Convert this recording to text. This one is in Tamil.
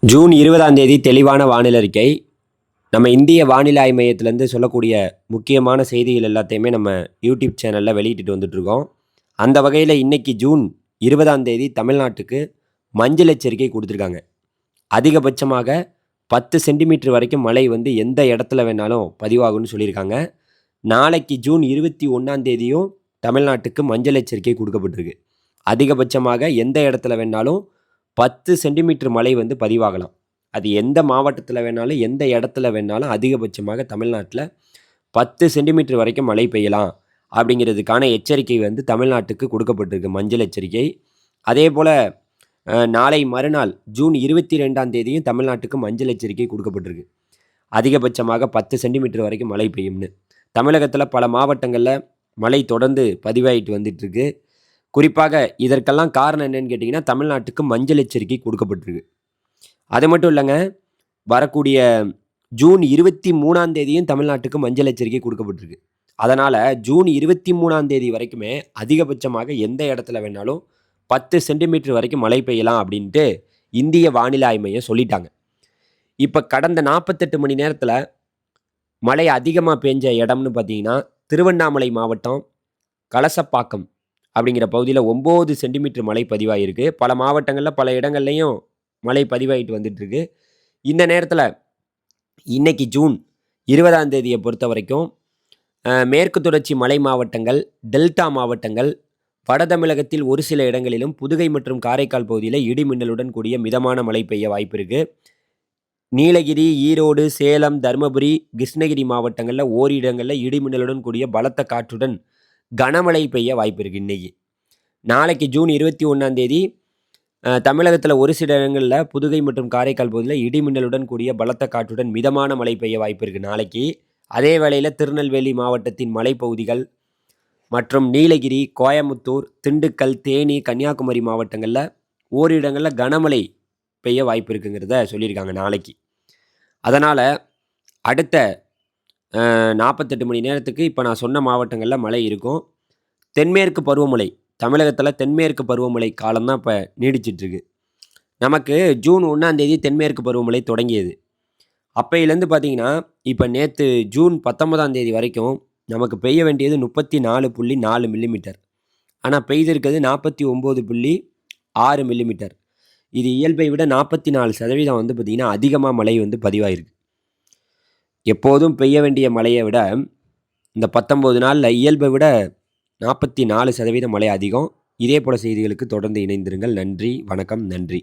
ஜூன் 20ஆம் தேதி தெளிவான வானிலை அறிக்கை. நம்ம இந்திய வானிலை ஆய்வு மையத்திலேருந்து சொல்லக்கூடிய முக்கியமான செய்திகள் எல்லாத்தையுமே நம்ம யூடியூப் சேனலில் வெளியிட்டுட்டு வந்துட்டுருக்கோம். அந்த வகையில் இன்னைக்கு ஜூன் 20ஆம் தேதி தமிழ்நாட்டுக்கு மஞ்சள் எச்சரிக்கை கொடுத்துருக்காங்க. அதிகபட்சமாக 10 சென்டிமீட்டர் வரைக்கும் மழை வந்து எந்த இடத்துல வேணாலும் பதிவாகும்னு சொல்லியிருக்காங்க. நாளைக்கு ஜூன் 21ஆம் தேதியும் தமிழ்நாட்டுக்கு மஞ்சள் எச்சரிக்கை கொடுக்கப்பட்டிருக்கு. அதிகபட்சமாக எந்த இடத்துல வேணாலும் 10 சென்டிமீட்டர் மழை வந்து பதிவாகலாம். அது எந்த மாவட்டத்தில் வேணாலும், எந்த இடத்துல வேணாலும் அதிகபட்சமாக தமிழ்நாட்டில் 10 சென்டிமீட்டர் வரைக்கும் மழை பெய்யலாம் அப்படிங்கிறதுக்கான எச்சரிக்கை வந்து தமிழ்நாட்டுக்கு கொடுக்கப்பட்டிருக்கு, மஞ்சள் எச்சரிக்கை. அதேபோல் நாளை மறுநாள் ஜூன் 22ஆம் தேதியும் தமிழ்நாட்டுக்கு மஞ்சள் எச்சரிக்கை கொடுக்கப்பட்டிருக்கு. அதிகபட்சமாக 10 சென்டிமீட்டர் வரைக்கும் மழை பெய்யும்னு. தமிழகத்தில் பல மாவட்டங்களில் மழை தொடர்ந்து பதிவாகிட்டு வந்துட்டுருக்கு. குறிப்பாக இதற்கெல்லாம் காரணம் என்னன்னு கேட்டிங்கன்னா, தமிழ்நாட்டுக்கு மஞ்சள் எச்சரிக்கை கொடுக்கப்பட்டிருக்கு. அது மட்டும் இல்லைங்க, வரக்கூடிய ஜூன் 23ஆம் தேதியும் தமிழ்நாட்டுக்கு மஞ்சள் எச்சரிக்கை கொடுக்கப்பட்டிருக்கு. அதனால் ஜூன் 23ஆம் தேதி வரைக்குமே அதிகபட்சமாக எந்த இடத்துல வேணாலும் 10 சென்டிமீட்டர் வரைக்கும் மழை பெய்யலாம் அப்படின்ட்டு இந்திய வானிலை ஆய்வு மையம் சொல்லிட்டாங்க. இப்போ கடந்த 48 மணி நேரத்தில் மழை அதிகமாக பெஞ்ச இடம்னு பார்த்தீங்கன்னா, திருவண்ணாமலை மாவட்டம் கலசப்பாக்கம் அப்படிங்கிற பகுதியில் 9 சென்டிமீட்டர் மழை பதிவாகிருக்கு. பல மாவட்டங்களில் பல இடங்கள்லையும் மழை பதிவாகிட்டு வந்துட்டுருக்கு. இந்த நேரத்தில் இன்னைக்கு ஜூன் 20ஆம் தேதியை பொறுத்த வரைக்கும் மேற்கு தொடர்ச்சி மலை மாவட்டங்கள், டெல்டா மாவட்டங்கள், வட தமிழகத்தில் ஒரு சில இடங்களிலும், புதுகை மற்றும் காரைக்கால் பகுதியில் இடி மின்னலுடன் கூடிய மிதமான மழை பெய்ய வாய்ப்பு இருக்குது. நீலகிரி, ஈரோடு, சேலம், தருமபுரி, கிருஷ்ணகிரி மாவட்டங்களில் ஓரிடங்களில் இடி மின்னலுடன் கூடிய பலத்த காற்றுடன் கனமழை பெய்ய வாய்ப்பு இருக்குது. இன்றைக்கி நாளைக்கு ஜூன் 21ஆம் தேதி தமிழகத்தில் ஒரு சில இடங்களில் புதுகை மற்றும் காரைக்கால் பகுதியில் இடி மின்னலுடன் கூடிய பலத்த காற்றுடன் மிதமான மழை பெய்ய வாய்ப்பு இருக்குது நாளைக்கு. அதே வேளையில் திருநெல்வேலி மாவட்டத்தின் மலைப்பகுதிகள் மற்றும் நீலகிரி, கோயமுத்தூர், திண்டுக்கல், தேனி, கன்னியாகுமரி மாவட்டங்களில் ஓரிடங்களில் கனமழை பெய்ய வாய்ப்பு இருக்குங்கிறத சொல்லியிருக்காங்க நாளைக்கு. அதனால் அடுத்த 48 மணி நேரத்துக்கு இப்போ நான் சொன்ன மாவட்டங்களில் மழை இருக்கும். தென்மேற்கு பருவமழை, தமிழகத்தில் தென்மேற்கு பருவமழை காலம்தான் இப்போ நீடிச்சிட்ருக்கு. நமக்கு ஜூன் 1ஆம் தேதி தென்மேற்கு பருவமழை தொடங்கியது. அப்பையிலேருந்து பார்த்தீங்கன்னா, இப்போ நேற்று ஜூன் 19ஆம் தேதி வரைக்கும் நமக்கு பெய்ய வேண்டியது 34.4 மில்லிமீட்டர். ஆனால் பெய்திருக்கிறது 49.6 மில்லிமீட்டர். இது இயல்பை விட 44% வந்து பார்த்திங்கன்னா அதிகமாக மழை வந்து பதிவாயிருக்கு. எப்போதும் பெய்ய வேண்டிய மழையை விட இந்த 19 நாளில் இயல்பை விட 44% மழை அதிகம். இதே போல செய்திகளுக்கு தொடர்ந்து இணைந்திருங்கள். நன்றி, வணக்கம், நன்றி.